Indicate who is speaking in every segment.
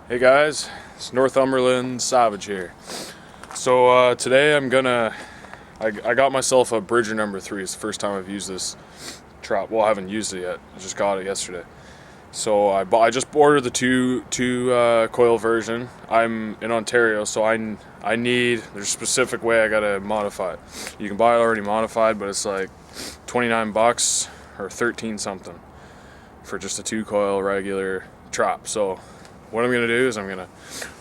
Speaker 1: Hey guys, it's Northumberland Savage here. So today I got myself a Bridger number 3. It's the first time I've used this trap. Well, I haven't used it yet. I just got it yesterday. So I just ordered the two coil version. I'm in Ontario, so there's a specific way I gotta modify it. You can buy it already modified, but it's like 29 bucks or 13 something for just a 2 coil regular trap. So what I'm gonna do is I'm gonna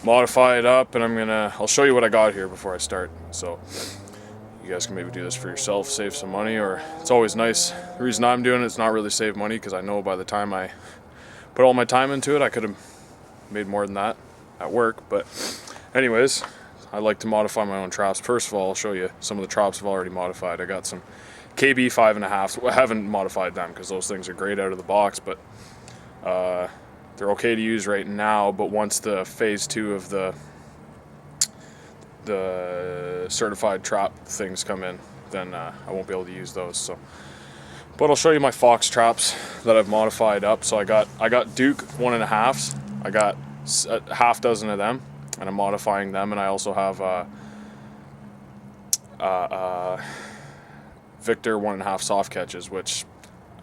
Speaker 1: modify it up, and I'll show you what I got here before I start. So you guys can maybe do this for yourself, save some money, or it's always nice. The reason I'm doing it's not really save money, because I know by the time I put all my time into it, I could have made more than that at work. But anyways, I like to modify my own traps. First of all, I'll show you some of the traps I've already modified. I got some KB 5.5s. I haven't modified them because those things are great out of the box, but they're okay to use right now. But once the phase 2 of the certified trap things come in, then I won't be able to use those. So, but I'll show you my Fox traps that I've modified up. So I got Duke 1.5s. I got a half dozen of them, and I'm modifying them. And I also have Victor 1.5 soft catches, which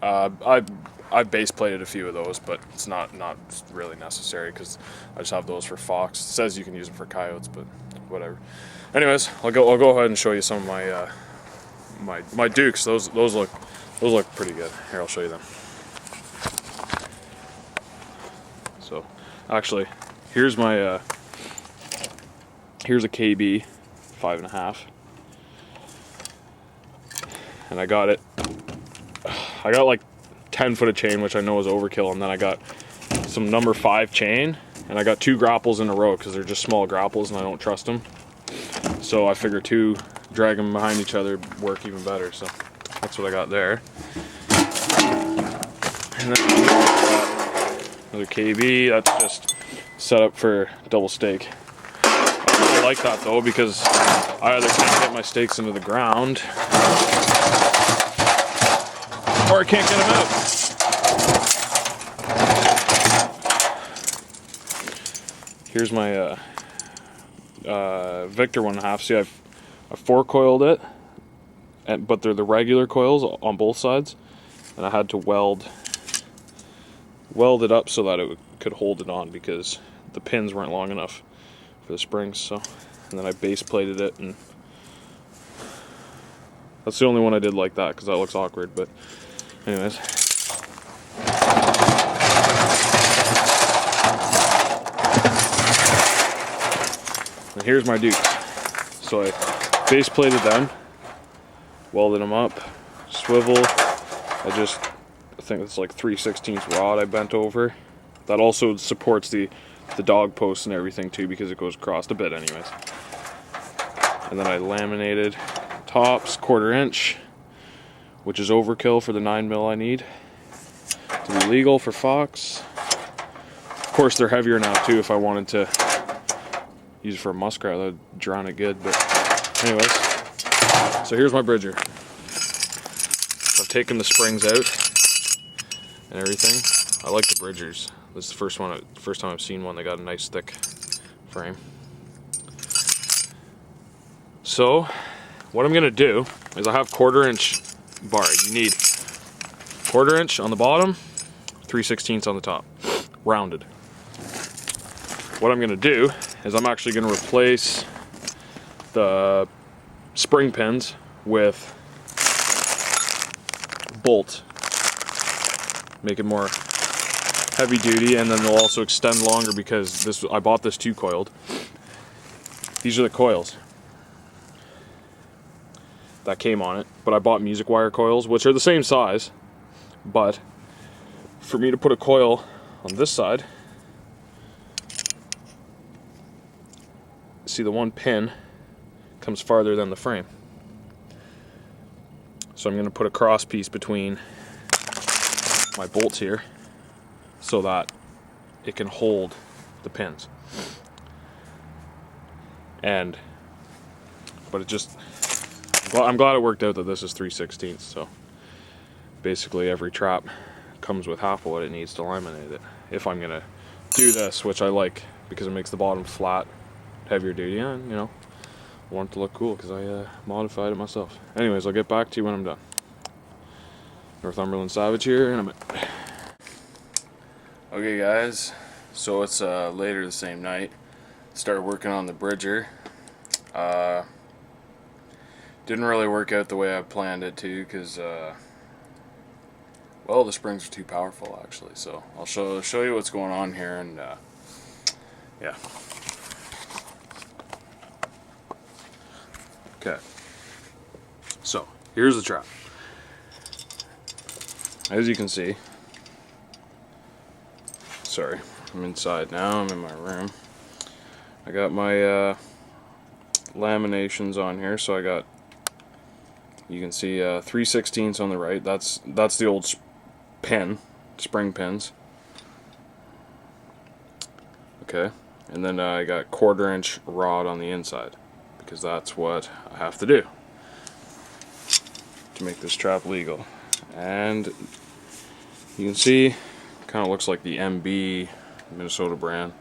Speaker 1: I've base plated a few of those, but it's not really necessary because I just have those for Fox. It says you can use them for coyotes, but whatever. Anyways, I'll go ahead and show you some of my Dukes. Those look pretty good. Here, I'll show you them. So actually, here's a KB 5.5, and I got like 10 foot of chain, which I know is overkill, and then I got some number 5 chain, and I got 2 grapples in a row because they're just small grapples and I don't trust them. So I figure 2 drag them behind each other work even better. So that's what I got there. And then another KB that's just set up for double stake. I don't really like that though, because I either can't get my stakes into the ground or I can't get them out. Here's my Victor 1.5. See, I've 4-coiled it, but they're the regular coils on both sides, and I had to weld it up so that it could hold it on, because the pins weren't long enough for the springs. So, and then I base plated it, and that's the only one I did like that because that looks awkward. But anyways. And here's my Dukes. So I base plated them, welded them up, swivel. I think it's like 3/16 rod I bent over. That also supports the dog posts and everything too, because it goes across a bit anyways. And then I laminated tops 1/4 inch, which is overkill for the 9mm I need to be legal for Fox. Of course, they're heavier now too. If I wanted to use it for a muskrat, that'd drown it good. But anyways, so here's my Bridger. I've taken the springs out and everything. I like the Bridgers. This is the first time I've seen one that got a nice thick frame. So what I'm gonna do is I have 1/4 inch bar. You need 1/4 inch on the bottom, 3/16 on the top, rounded. What I'm gonna do is I'm actually gonna replace the spring pins with bolt, make it more heavy duty, and then they'll also extend longer because I bought this 2-coiled. These are the coils that came on it, but I bought music wire coils, which are the same size, but for me to put a coil on this side, see, the one pin comes farther than the frame, so I'm going to put a cross piece between my bolts here so that it can hold the pins. But I'm glad it worked out that this is 3/16, so basically every trap comes with half of what it needs to laminate it, if I'm gonna do this, which I like because it makes the bottom flat, heavier duty, and you know, I want it to look cool because I modified it myself. Anyways, I'll get back to you when I'm done. Northumberland Savage here in a minute. Okay guys, so it's later the same night. Started working on the bridger. Didn't really work out the way I planned it to because well, the springs are too powerful actually. So I'll show you what's going on here, and yeah. Okay. So here's the trap. As you can see, sorry, I'm inside now. I'm in my room. I got my laminations on here, so I got, you can see 3/16 on the right. That's the old spring pins. Okay, and then I got 1/4" rod on the inside because that's what I have to do to make this trap legal. And you can see, kind of looks like the MB Minnesota brand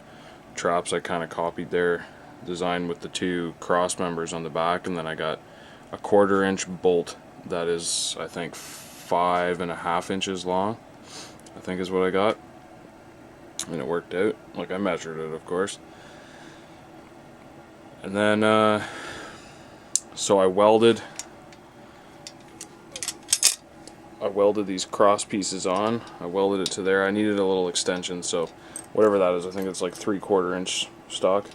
Speaker 1: traps. I kind of copied their design with the 2 cross members on the back, and then I got a 1/4" bolt that is, I think, 5.5 inches long, I think is what I got, and it worked out. Like, I measured it, of course. And then so I welded these cross pieces on. I welded it to there. I needed a little extension, so whatever that is, I think it's like 3/4" stock.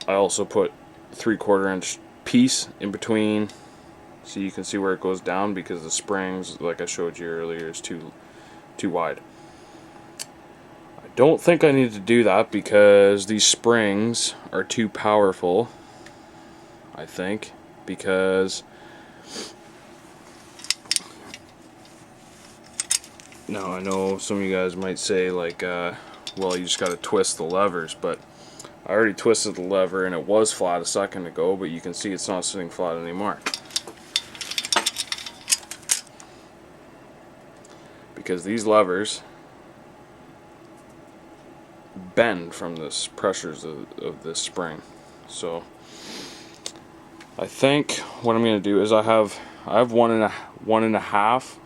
Speaker 1: I also put 3/4" piece in between, so you can see where it goes down, because the springs, like I showed you earlier, is too wide. I don't think I need to do that because these springs are too powerful, I think, because now I know some of you guys might say, like, well, you just got to twist the levers, but I already twisted the lever and it was flat a second ago, but you can see it's not sitting flat anymore. Because these levers bend from the pressures of this spring. So I think what I'm going to do is I have 1.5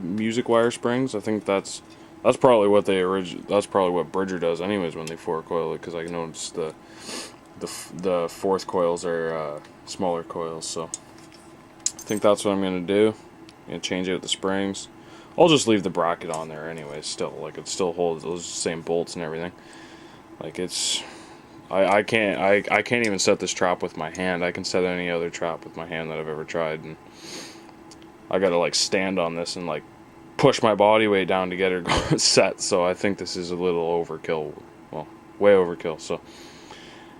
Speaker 1: music wire springs. I think that's probably what that's probably what Bridger does anyways when they 4-coil it, because I noticed the fourth coils are smaller coils. So I think that's what I'm going to do. I'm going to change out the springs. I'll just leave the bracket on there anyways still. Like, it still holds those same bolts and everything. Like, it's I can't even set this trap with my hand. I can set any other trap with my hand that I've ever tried, and I gotta like stand on this and like push my body weight down to get her set. So I think this is a little overkill. Well, way overkill. So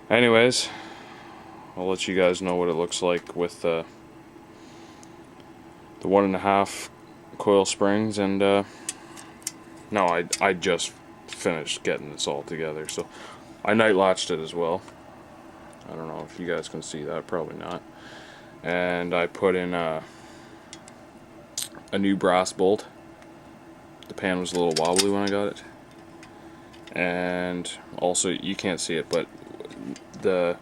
Speaker 1: anyways, I'll let you guys know what it looks like with the 1.5 coil springs. And no, I just finished getting this all together, so I night latched it as well. I don't know if you guys can see that, probably not. And I put in a new brass bolt. The pan was a little wobbly when I got it, and also you can't see it, but the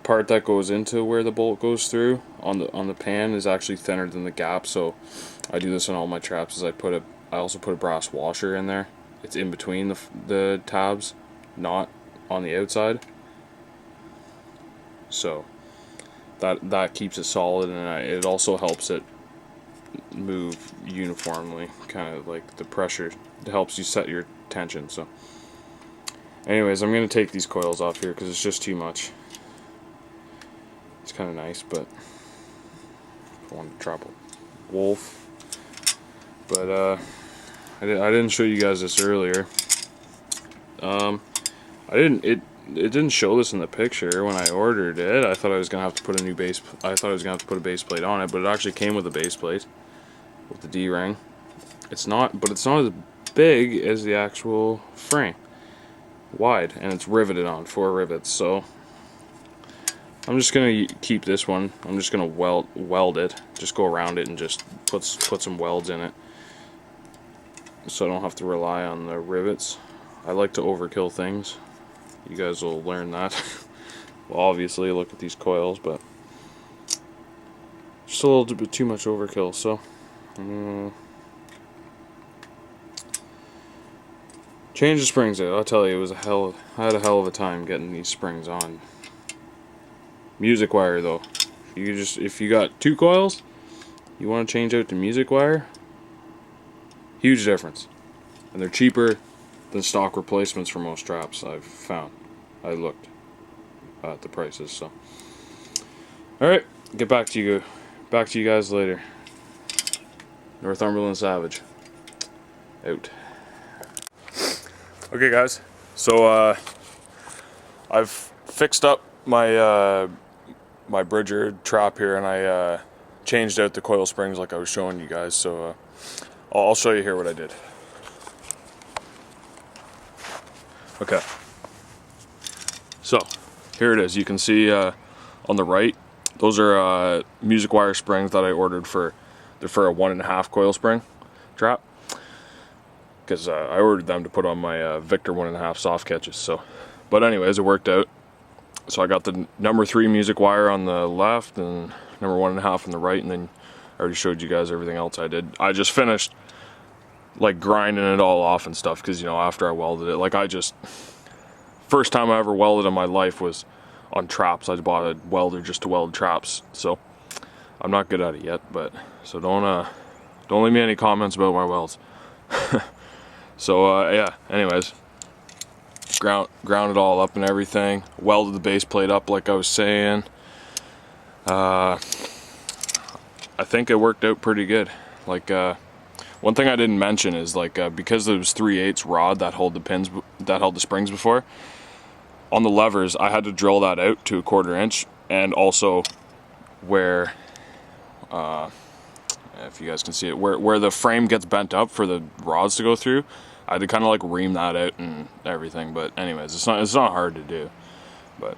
Speaker 1: part that goes into where the bolt goes through on the pan is actually thinner than the gap. So I do this on all my traps. Is I also put a brass washer in there. It's in between the tabs, not on the outside. So that keeps it solid, and it also helps it move uniformly, kind of like the pressure. It helps you set your tension. So anyways, I'm going to take these coils off here because it's just too much. It's kind of nice, but I wanted to trap a wolf. But I didn't show you guys this earlier. It didn't show this in the picture when I ordered it. I thought I was gonna have to put a base plate on it, but it actually came with a base plate with the D-ring. It's not as big as the actual frame, wide, and it's riveted on 4 rivets. So I'm just gonna keep this one. I'm just gonna weld it. Just go around it and just put some welds in it. so I don't have to rely on the rivets. I like to overkill things. You guys will learn that. Well, obviously, look at these coils, but just a little bit too much overkill. So, change the springs out. I'll tell you, it was I had a hell of a time getting these springs on. Music wire though. If you got 2 coils, you want to change out to music wire. Huge difference, and they're cheaper than stock replacements for most traps. I've found. I looked at the prices. So, all right, get back to you guys later. Northumberland Savage out. Okay, guys. So I've fixed up my my Bridger trap here, and I changed out the coil springs like I was showing you guys. So I'll show you here what I did. Okay. So here it is. You can see on the right, those are music wire springs that I ordered for a 1.5 coil spring trap, because I ordered them to put on my Victor 1.5 soft catches. So, but anyways, it worked out. So I got the number 3 music wire on the left and number 1.5 on the right, and then I already showed you guys everything else I did. I just finished like grinding it all off and stuff, because, you know, after I welded it, like, first time I ever welded in my life was on traps. I bought a welder just to weld traps, so I'm not good at it yet. But so don't leave me any comments about my welds. So yeah, anyways, ground it all up and everything, welded the base plate up like I was saying. I think it worked out pretty good. Like, one thing I didn't mention is, like, because it was 3/8 rod that held the springs before, on the levers I had to drill that out to 1/4 inch, and also where if you guys can see it, where the frame gets bent up for the rods to go through, I had to kind of like ream that out and everything. But anyways, it's not hard to do. But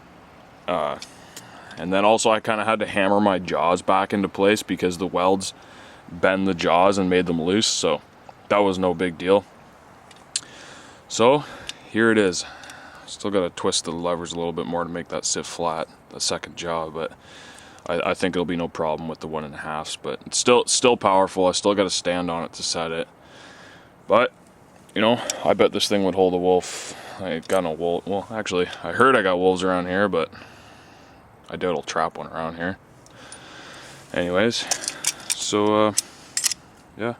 Speaker 1: and then also I kind of had to hammer my jaws back into place because the welds bend the jaws and made them loose, so that was no big deal. So here it is. Still got to twist the levers a little bit more to make that sit flat, the second jaw, but I think it'll be no problem with the 1.5s. But it's still powerful. I still got to stand on it to set it. But, you know, I bet this thing would hold a wolf. I got no wolf. Well, actually, I heard I got wolves around here, but I doubt I'll trap one around here. Anyways, so yeah,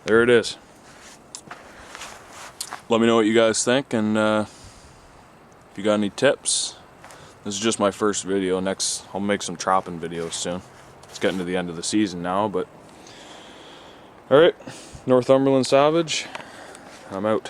Speaker 1: there it is. Let me know what you guys think, and if you got any tips. This is just my first video. Next, I'll make some trapping videos soon. It's getting to the end of the season now, but alright, Northumberland Savage, I'm out.